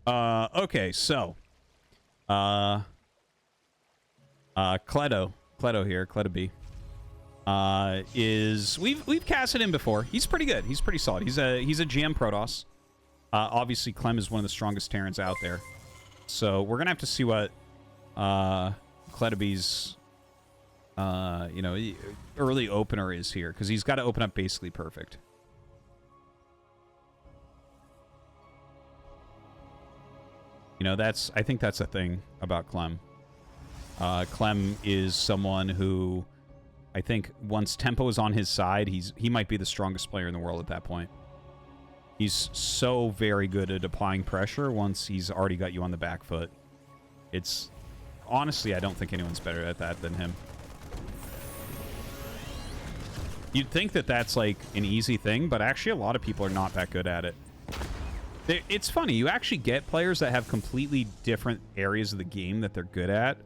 Okay, so Cleto here, Cletoby, is we've casted him before. He's pretty good. He's pretty solid. He's a GM Protoss. Obviously Clem is one of the strongest Terrans out there. So we're gonna have to see what Cletoby's you know, early opener is here, because he's got to open up basically perfect. You know, I think that's a thing about Clem. Clem is someone who, I think, once tempo is on his side, he might be the strongest player in the world at that point. He's so very good at applying pressure once he's already got you on the back foot. It's... Honestly, I don't think anyone's better at that than him. You'd think that that's, like, an easy thing, but actually a lot of people are not that good at it. It's funny. You actually get players that have completely different areas of the game that they're good at.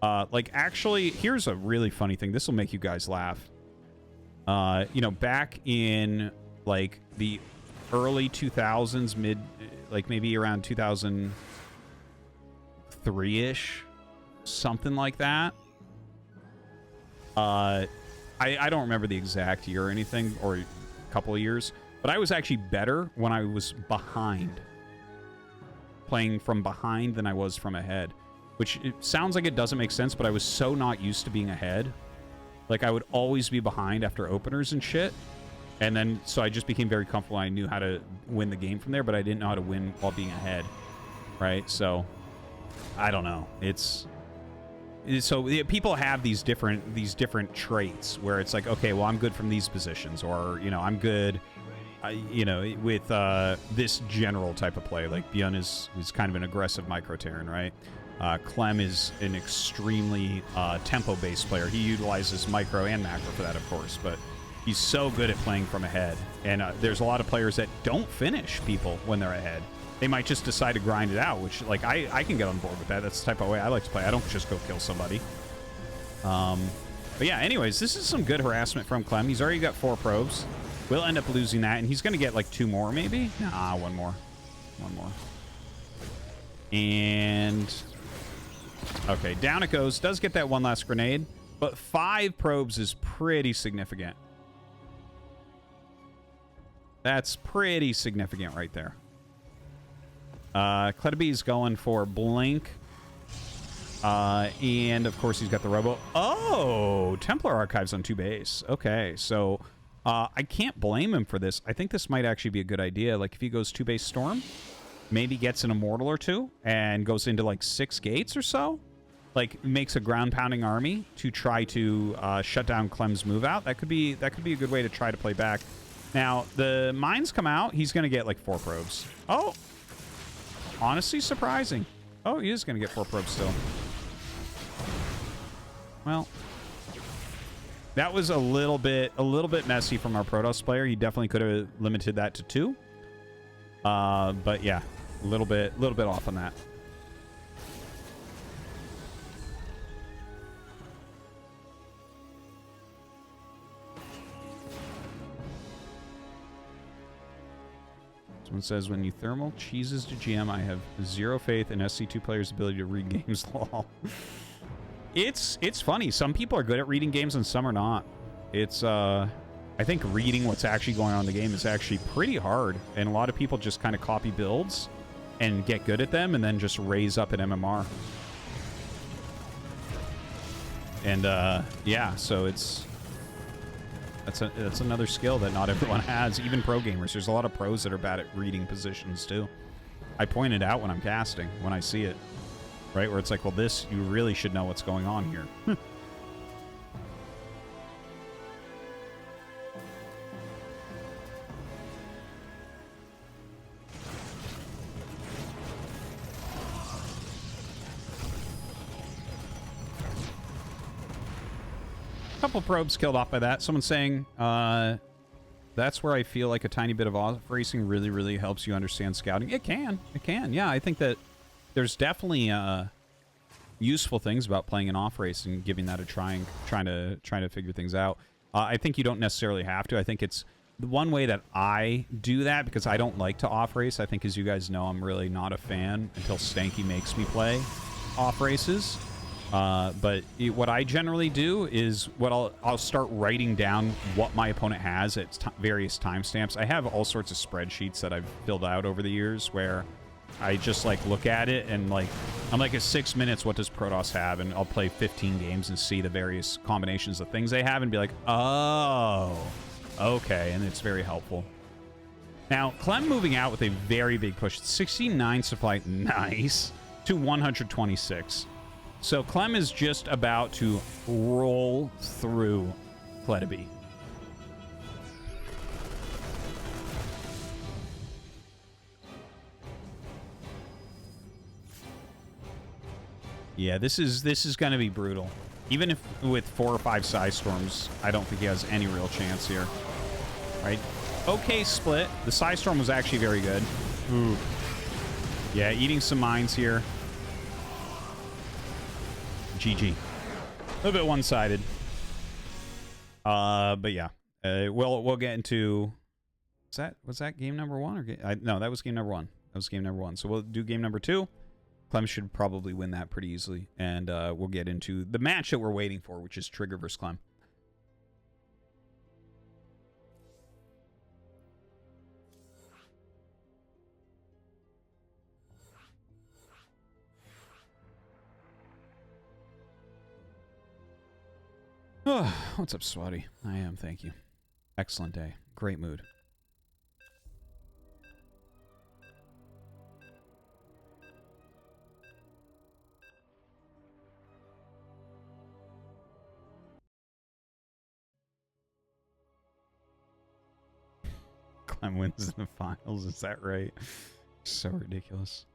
Like, actually, here's a really funny thing. This will make you guys laugh. You know, back in, like, the early 2000s, like, maybe around 2003-ish, something like that. I don't remember the exact year or anything, or a couple of years. But I was actually better when I was behind. Playing from behind than I was from ahead. Which it sounds like it doesn't make sense, but I was so not used to being ahead. Like, I would always be behind after openers and shit. And then, so I just became very comfortable. I knew how to win the game from there, but I didn't know how to win while being ahead. Right? So, I don't know. So people have these different traits where it's like, okay, well, I'm good from these positions, or, you know, I'm good... you know, with this general type of play. Like, Byun is kind of an aggressive micro-Terran, right? Clem is an extremely tempo-based player. He utilizes micro and macro for that, of course, but he's so good at playing from ahead. And there's a lot of players that don't finish people when they're ahead. They might just decide to grind it out, which, like, I can get on board with that. That's the type of way I like to play. I don't just go kill somebody. But yeah, anyways, this is some good harassment from Clem. He's already got 4 probes. We'll end up losing that, and he's going to get, like, 2 more, maybe? Nah, 1 more. 1 more. And... Okay, down it goes. Does get that 1 last grenade, but 5 probes is pretty significant. That's pretty significant right there. Cletoby's going for Blink. And, of course, he's got the Robo. Oh! Templar Archives on 2 base. Okay, so... I can't blame him for this. I think this might actually be a good idea. Like, if he goes 2 base Storm, maybe gets an Immortal or 2, and goes into, like, 6 gates or so. Like, makes a ground-pounding army to try to shut down Clem's move out. That could be a good way to try to play back. Now, the mines come out. He's going to get, like, 4 probes. Oh! Honestly, surprising. Oh, he is going to get 4 probes still. Well... That was a little bit messy from our Protoss player. He definitely could have limited that to 2. But yeah, a little bit off on that. Someone says, when you thermal cheeses to GM, I have 0 faith in SC2 players' ability to read games. Lol. It's funny. Some people are good at reading games and some are not. It's, I think reading what's actually going on in the game is actually pretty hard. And a lot of people just kind of copy builds and get good at them and then just raise up an MMR. And, yeah, so that's another skill that not everyone has, even pro gamers. There's a lot of pros that are bad at reading positions, too. I point it out when I'm casting, when I see it. Right, where it's like, well, this, you really should know what's going on here. Couple probes killed off by that. Someone's saying, that's where I feel like a tiny bit of off racing really, really helps you understand scouting. It can. Yeah, I think that there's definitely useful things about playing an off race and giving that a try and trying to figure things out. I think you don't necessarily have to. I think it's the one way that I do that, because I don't like to off race, I think as you guys know, I'm really not a fan until Stanky makes me play off races. But what I generally do is I'll start writing down what my opponent has at various timestamps. I have all sorts of spreadsheets that I've filled out over the years where I just like look at it and like I'm like at 6 minutes, what does Protoss have? And I'll play 15 games and see the various combinations of things they have and be like, oh, okay, and it's very helpful. Now, Clem moving out with a very big push, 69 supply, nice, to 126. So Clem is just about to roll through Unkletoby. Yeah, this is going to be brutal. Even if with 4 or 5 Psy Storms, I don't think he has any real chance here. Right? Okay, split. The Psy Storm was actually very good. Ooh. Yeah, eating some mines here. GG. A little bit one-sided. But yeah. We'll get into... Was that game number 1? Or no, that was game number 1. That was game number 1. So we'll do game number 2. Clem should probably win that pretty easily. And we'll get into the match that we're waiting for, which is Trigger versus Clem. Oh, what's up, Swatty? I am, thank you. Excellent day. Great mood. Clem wins in the finals, is that right? So ridiculous.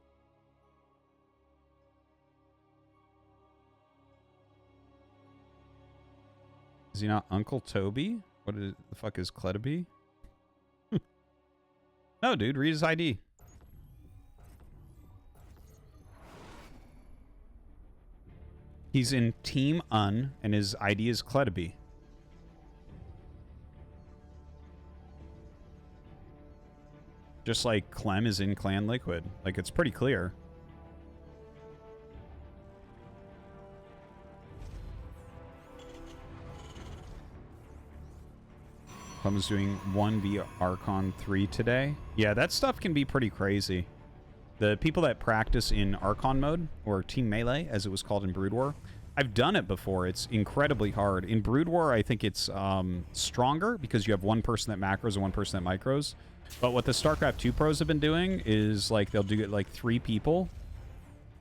Is he not Unkletoby? What the fuck is Unkletoby? No, dude, read his ID. He's in Team Un, and his ID is Unkletoby. Just like Clem is in Clan Liquid. Like, it's pretty clear. Clem is doing 1v Archon 3 today. Yeah, that stuff can be pretty crazy. The people that practice in Archon mode, or Team Melee, as it was called in Brood War, I've done it before. It's incredibly hard. In Brood War, I think it's stronger because you have one person that macros and one person that micros. But what the StarCraft 2 pros have been doing is, like, they'll do it, like, 3 people.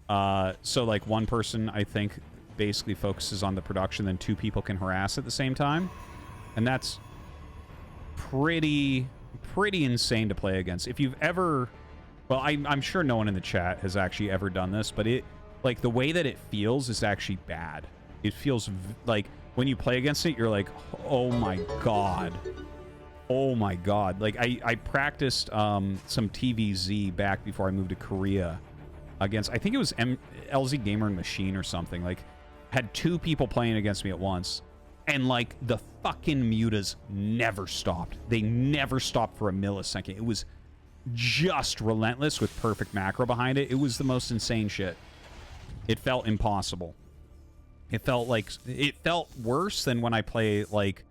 So, like, one person, I think, basically focuses on the production, then 2 people can harass at the same time. And that's pretty insane to play against. If you've ever... Well, I'm sure no one in the chat has actually ever done this, but it... Like, the way that it feels is actually bad. It feels, like, when you play against it, you're like, oh my god. Oh my god. Like, I practiced some TVZ back before I moved to Korea against, I think it was LZ Gamer and Machine or something. Like, had 2 people playing against me at once. And, like, the fucking mutas never stopped. They never stopped for a millisecond. It was just relentless with perfect macro behind it. It was the most insane shit. It felt impossible. It felt worse than when I play, like,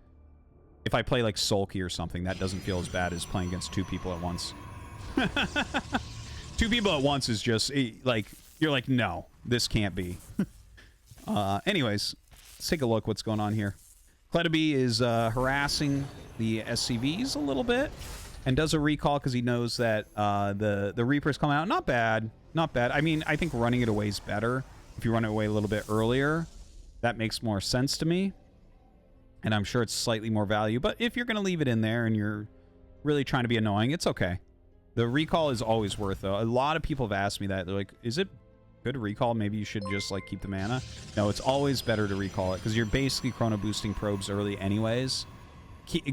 if I play, like, Sulky or something. That doesn't feel as bad as playing against 2 people at once. 2 people at once is just, like, you're like, no, this can't be. Anyways, let's take a look what's going on here. Unkletoby is harassing the SCVs a little bit and does a recall because he knows that the Reapers come out. Not bad. Not bad. I mean, I think running it away is better. If you run it away a little bit earlier, that makes more sense to me. And I'm sure it's slightly more value. But if you're going to leave it in there and you're really trying to be annoying, it's okay. The recall is always worth it. A lot of people have asked me that. They're like, is it good to recall? Maybe you should just, like, keep the mana. No, it's always better to recall it because you're basically chrono boosting probes early anyways.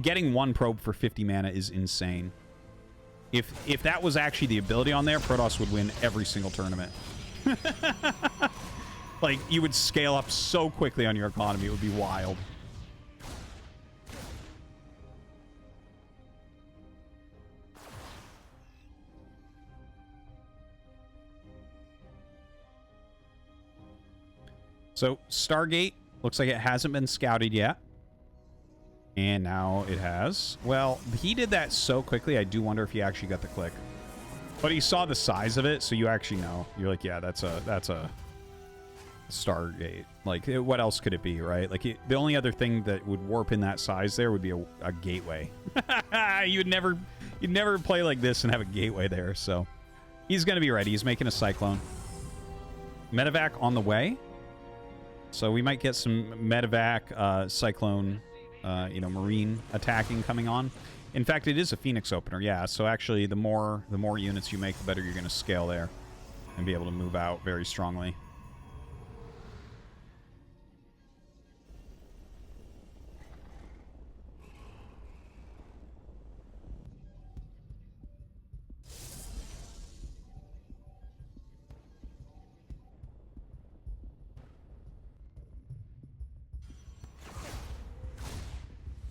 Getting 1 probe for 50 mana is insane. If that was actually the ability on there, Protoss would win every single tournament. Like, you would scale up so quickly on your economy. It would be wild. So Stargate looks like it hasn't been scouted yet. And now it has. Well, he did that so quickly, I do wonder if he actually got the click. But he saw the size of it, so you actually know. You're like, yeah, that's a Stargate. Like, what else could it be, right? Like, the only other thing that would warp in that size there would be a gateway. You'd never play like this and have a gateway there, so he's going to be ready. He's making a Cyclone. Medevac on the way. So we might get some Medevac, Cyclone, Marine attacking coming on. In fact, it is a Phoenix opener, yeah. So actually, the more units you make, the better you're going to scale there and be able to move out very strongly.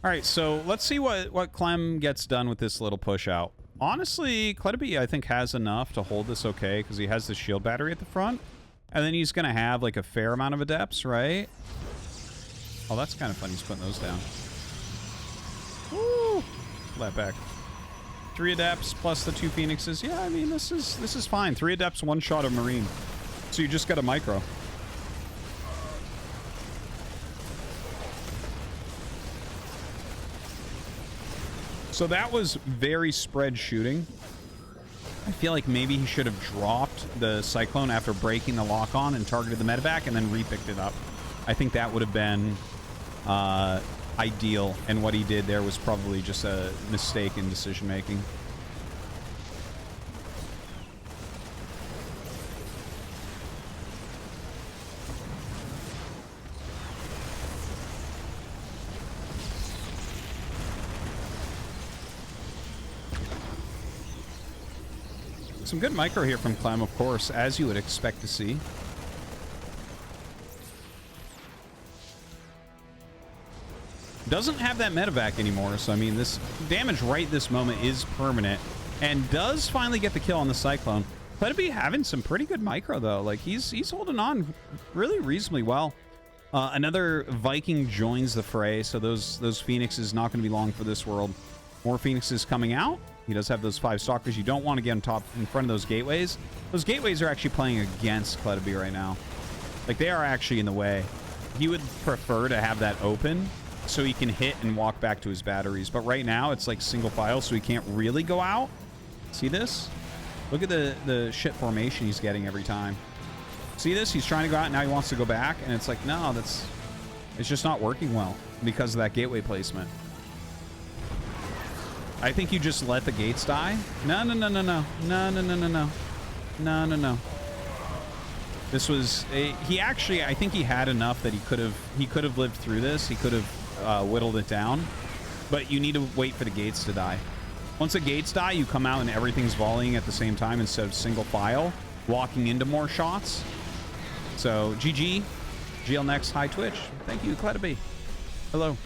All right, so let's see what Clem gets done with this little push out. Honestly, Unkletoby, I think, has enough to hold this okay because he has the shield battery at the front. And then he's going to have, like, a fair amount of adepts, right? Oh, that's kind of fun. He's putting those down. Woo! Pull that back. 3 adepts plus the 2 phoenixes. Yeah, I mean, this is fine. 3 adepts, 1 shot of Marine. So you just got a micro. So that was very spread shooting. I feel like maybe he should have dropped the Cyclone after breaking the lock-on and targeted the medevac and then repicked it up. I think that would have been ideal, and what he did there was probably just a mistake in decision-making. Some good micro here from Clem, of course, as you would expect to see. Doesn't have that medevac anymore, so I mean, this damage right this moment is permanent, and does finally get the kill on the Cyclone. Unkletoby having some pretty good micro, though. Like, he's holding on really reasonably well. Another Viking joins the fray, so those Phoenixes not going to be long for this world. More Phoenixes coming out. He does have those 5 stalkers. You don't want to get on top in front of those gateways. Those gateways are actually playing against Unkletoby right now. Like, they are actually in the way. He would prefer to have that open so he can hit and walk back to his batteries. But right now, it's like single file, so he can't really go out. See this? Look at the shit formation he's getting every time. See this? He's trying to go out, and now he wants to go back, and it's like, no, it's just not working well because of that gateway placement. I think you just let the gates die. No. This was he actually, I think he had enough that he could have lived through this. He could have whittled it down, but you need to wait for the gates to die. Once the gates die, you come out and everything's volleying at the same time instead of single file, walking into more shots. So GG, GL next, hi Twitch. Thank you, Unkletoby. Hello.